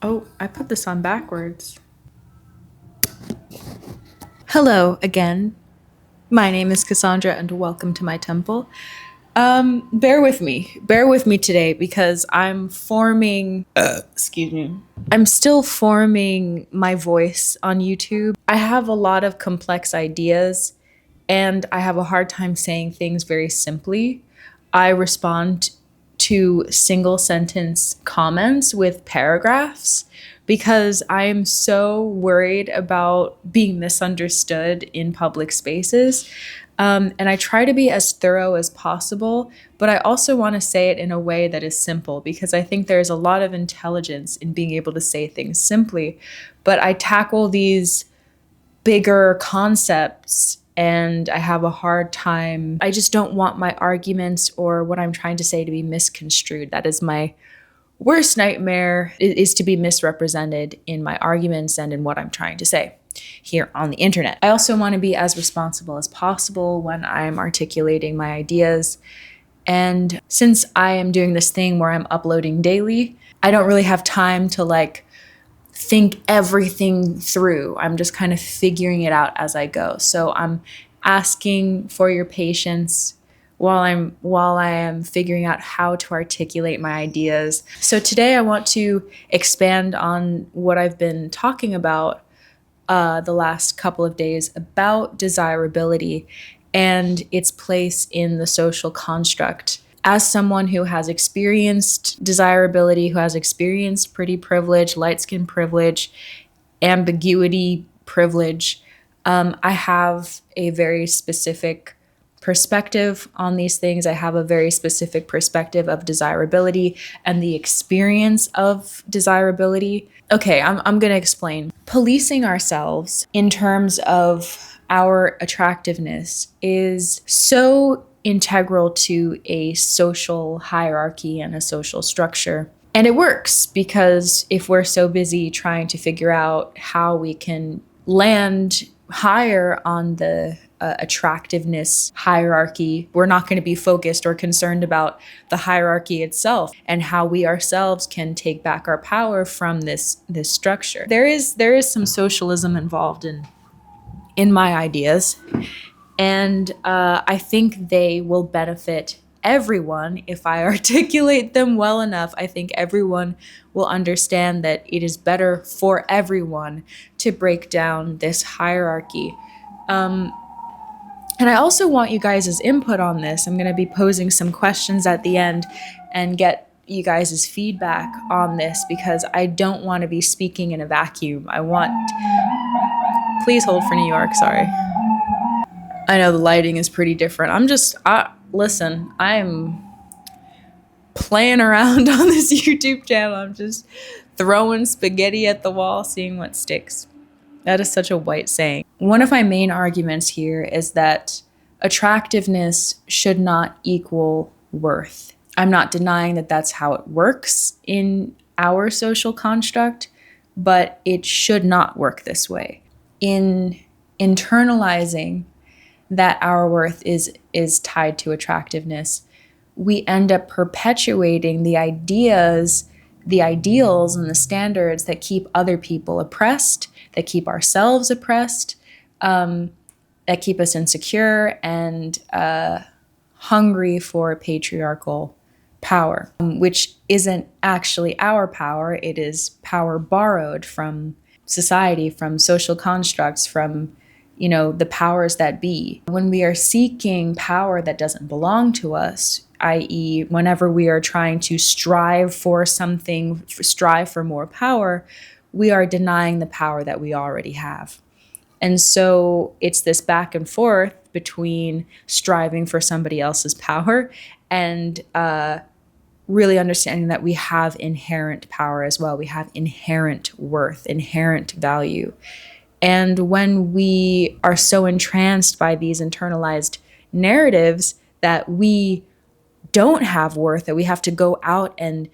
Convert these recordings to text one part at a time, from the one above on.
Oh, I put this on backwards. Hello again. My name is Cassandra and welcome to my temple. Bear with me. Bear with me today because I'm forming, excuse me. I'm still forming my voice on YouTube. I have a lot of complex ideas and I have a hard time saying things very simply. I respond to single sentence comments with paragraphs because I am so worried about being misunderstood in public spaces. And I try to be as thorough as possible, but I also want to say it in a way that is simple because I think there's a lot of intelligence in being able to say things simply. But I tackle these bigger concepts and I have a hard time. I just don't want my arguments or what I'm trying to say to be misconstrued. That is my worst nightmare, is to be misrepresented in my arguments and in what I'm trying to say here on the internet. I also want to be as responsible as possible when I'm articulating my ideas. And since I am doing this thing where I'm uploading daily, I don't really have time to think everything through. I'm just kind of figuring it out as I go. So I'm asking for your patience while I am figuring out how to articulate my ideas. So today I want to expand on what I've been talking about the last couple of days about desirability and its place in the social construct. As someone who has experienced desirability, who has experienced pretty privilege, light skin privilege, ambiguity privilege, I have a very specific perspective on these things. I have a very specific perspective of desirability and the experience of desirability. Okay, I'm going to explain. Policing ourselves in terms of our attractiveness is so integral to a social hierarchy and a social structure. And it works because if we're so busy trying to figure out how we can land higher on the attractiveness hierarchy, we're not going to be focused or concerned about the hierarchy itself and how we ourselves can take back our power from this structure. There is some socialism involved in my ideas, and I think they will benefit everyone if I articulate them well enough. I think everyone will understand that it is better for everyone to break down this hierarchy. And I also want you guys' input on this. I'm going to be posing some questions at the end and get you guys' feedback on this because I don't want to be speaking in a vacuum. Please hold for New York, sorry. I know the lighting is pretty different. Listen, I'm playing around on this YouTube channel. I'm just throwing spaghetti at the wall, seeing what sticks. That is such a white saying. One of my main arguments here is that attractiveness should not equal worth. I'm not denying that that's how it works in our social construct, but it should not work this way. In internalizing that our worth is tied to attractiveness, we end up perpetuating the ideas, the ideals, and the standards that keep other people oppressed, that keep ourselves oppressed, that keep us insecure and hungry for patriarchal power, which isn't actually our power. It is power borrowed from society, from social constructs, from the powers that be. When we are seeking power that doesn't belong to us, i.e., whenever we are trying to strive for something, strive for more power, we are denying the power that we already have. And so it's this back and forth between striving for somebody else's power and really understanding that we have inherent power as well. We have inherent worth, inherent value. And when we are so entranced by these internalized narratives that we don't have worth, that we have to go out and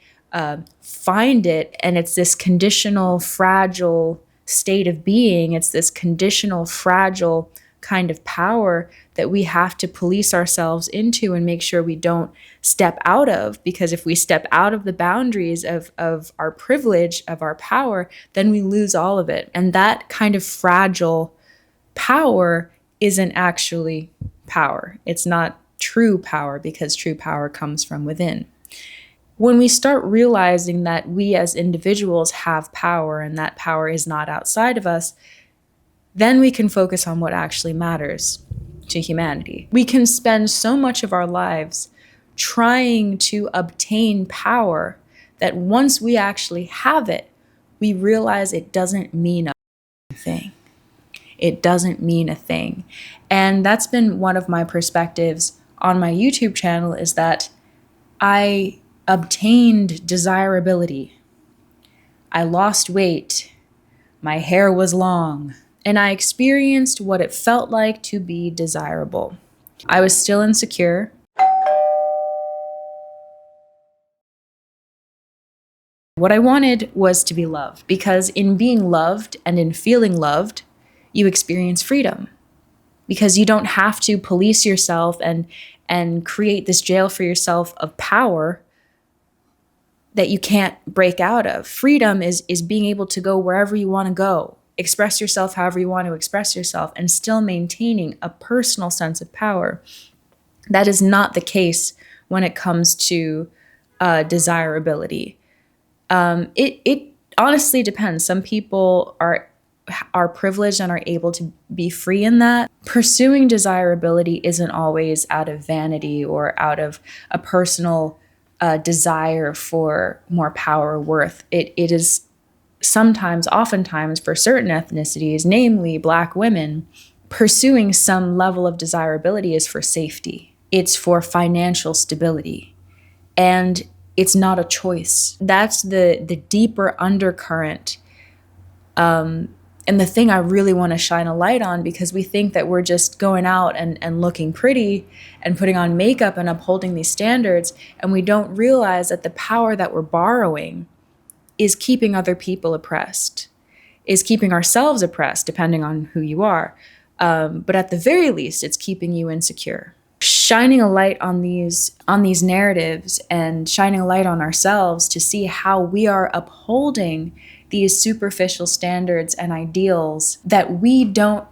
find it, and it's this conditional, fragile state of being, it's this conditional, fragile kind of power that we have to police ourselves into and make sure we don't step out of, because if we step out of the boundaries of our privilege, of our power, then we lose all of it. And that kind of fragile power isn't actually power. It's not true power, because true power comes from within. When we start realizing that we as individuals have power and that power is not outside of us, then we can focus on what actually matters to humanity. We can spend so much of our lives trying to obtain power that once we actually have it, we realize it doesn't mean a thing. It doesn't mean a thing. And that's been one of my perspectives on my YouTube channel, is that I obtained desirability. I lost weight. My hair was long. And I experienced what it felt like to be desirable. I was still insecure. What I wanted was to be loved, because in being loved and in feeling loved, you experience freedom, because you don't have to police yourself and create this jail for yourself of power that you can't break out of. Freedom is being able to go wherever you want to go, express yourself however you want to express yourself, and still maintaining a personal sense of power. That is not the case when it comes to desirability. It honestly depends. Some people are privileged and are able to be free in that. Pursuing desirability isn't always out of vanity or out of a personal desire for more power or worth. It is sometimes, oftentimes, for certain ethnicities, namely Black women, pursuing some level of desirability is for safety. It's for financial stability. And it's not a choice. That's the deeper undercurrent. And the thing I really want to shine a light on, because we think that we're just going out and looking pretty and putting on makeup and upholding these standards, and we don't realize that the power that we're borrowing is keeping other people oppressed, is keeping ourselves oppressed, depending on who you are. But at the very least, it's keeping you insecure. Shining a light on these narratives and shining a light on ourselves to see how we are upholding these superficial standards and ideals that we don't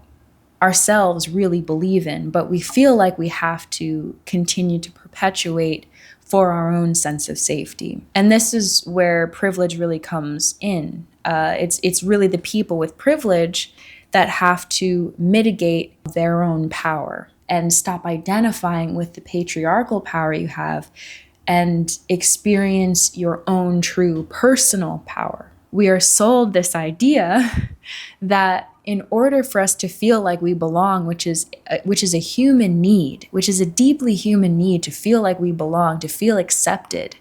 ourselves really believe in, but we feel like we have to continue to perpetuate for our own sense of safety. And this is where privilege really comes in. It's really the people with privilege that have to mitigate their own power and stop identifying with the patriarchal power you have and experience your own true personal power. We are sold this idea that in order for us to feel like we belong, which is a human need, which is a deeply human need, to feel like we belong, to feel accepted,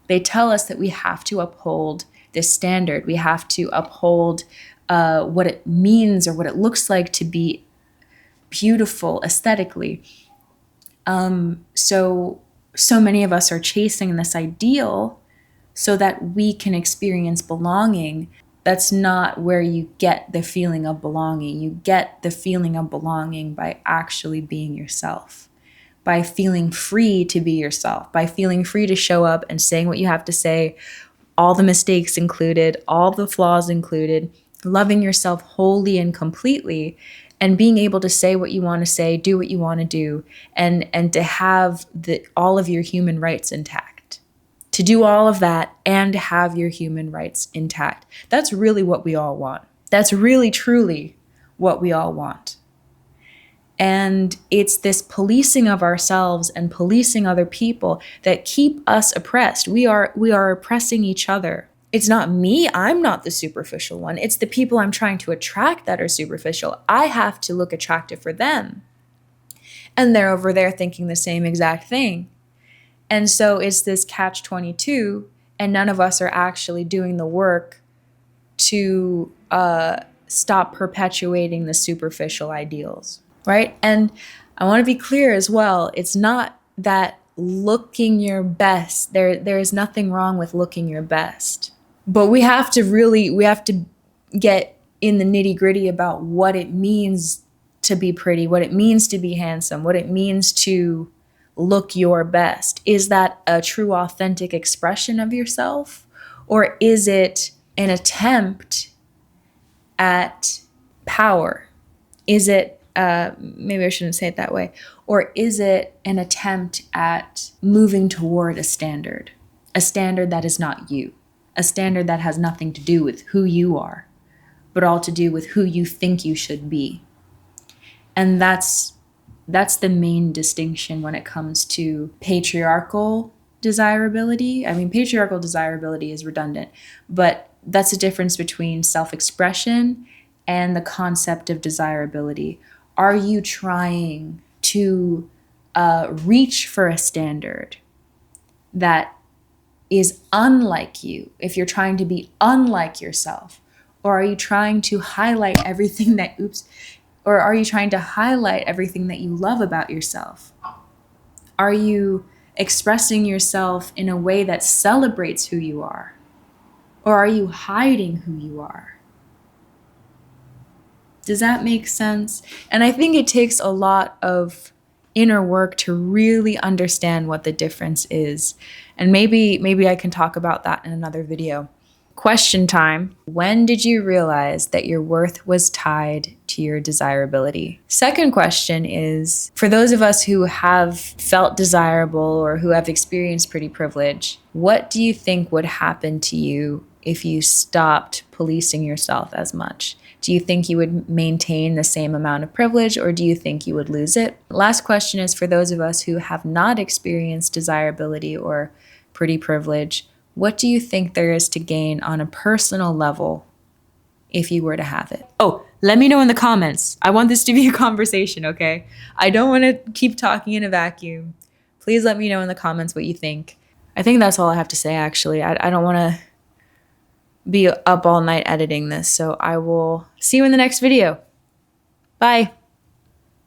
they tell us that we have to uphold this standard. We have to uphold what it means or what it looks like to be beautiful aesthetically. So many of us are chasing this ideal so that we can experience belonging. That's not where you get the feeling of belonging. You get the feeling of belonging by actually being yourself, by feeling free to be yourself, by feeling free to show up and saying what you have to say, all the mistakes included, all the flaws included, loving yourself wholly and completely, and being able to say what you want to say, do what you want to do, and to have all of your human rights intact. To do all of that and have your human rights intact. That's really what we all want. That's really, truly what we all want. And it's this policing of ourselves and policing other people that keep us oppressed. We are oppressing each other. It's not me. I'm not the superficial one. It's the people I'm trying to attract that are superficial. I have to look attractive for them. And they're over there thinking the same exact thing. And so it's this catch-22, and none of us are actually doing the work to stop perpetuating the superficial ideals, right? And I want to be clear as well. It's not that looking your best, there is nothing wrong with looking your best. But we have to get in the nitty-gritty about what it means to be pretty, what it means to be handsome, what it means to look your best. Is that a true, authentic expression of yourself? Or is it an attempt at power? Is it, maybe I shouldn't say it that way, or is it an attempt at moving toward a standard that is not you, a standard that has nothing to do with who you are, but all to do with who you think you should be? And that's the main distinction when it comes to patriarchal desirability. I mean, patriarchal desirability is redundant, but that's the difference between self-expression and the concept of desirability. Are you trying to reach for a standard that is unlike you, if you're trying to be unlike yourself? Or are you trying to highlight everything that, or are you trying to highlight everything that you love about yourself? Are you expressing yourself in a way that celebrates who you are? Or are you hiding who you are? Does that make sense? And I think it takes a lot of inner work to really understand what the difference is. And maybe I can talk about that in another video. Question time. When did you realize that your worth was tied to your desirability? Second question is, for those of us who have felt desirable or who have experienced pretty privilege, what do you think would happen to you if you stopped policing yourself as much? Do you think you would maintain the same amount of privilege, or do you think you would lose it? Last question is for those of us who have not experienced desirability or pretty privilege. What do you think there is to gain on a personal level if you were to have it? Oh, let me know in the comments. I want this to be a conversation, okay? I don't want to keep talking in a vacuum. Please let me know in the comments what you think. I think that's all I have to say, actually. I don't want to be up all night editing this, so I will see you in the next video. Bye.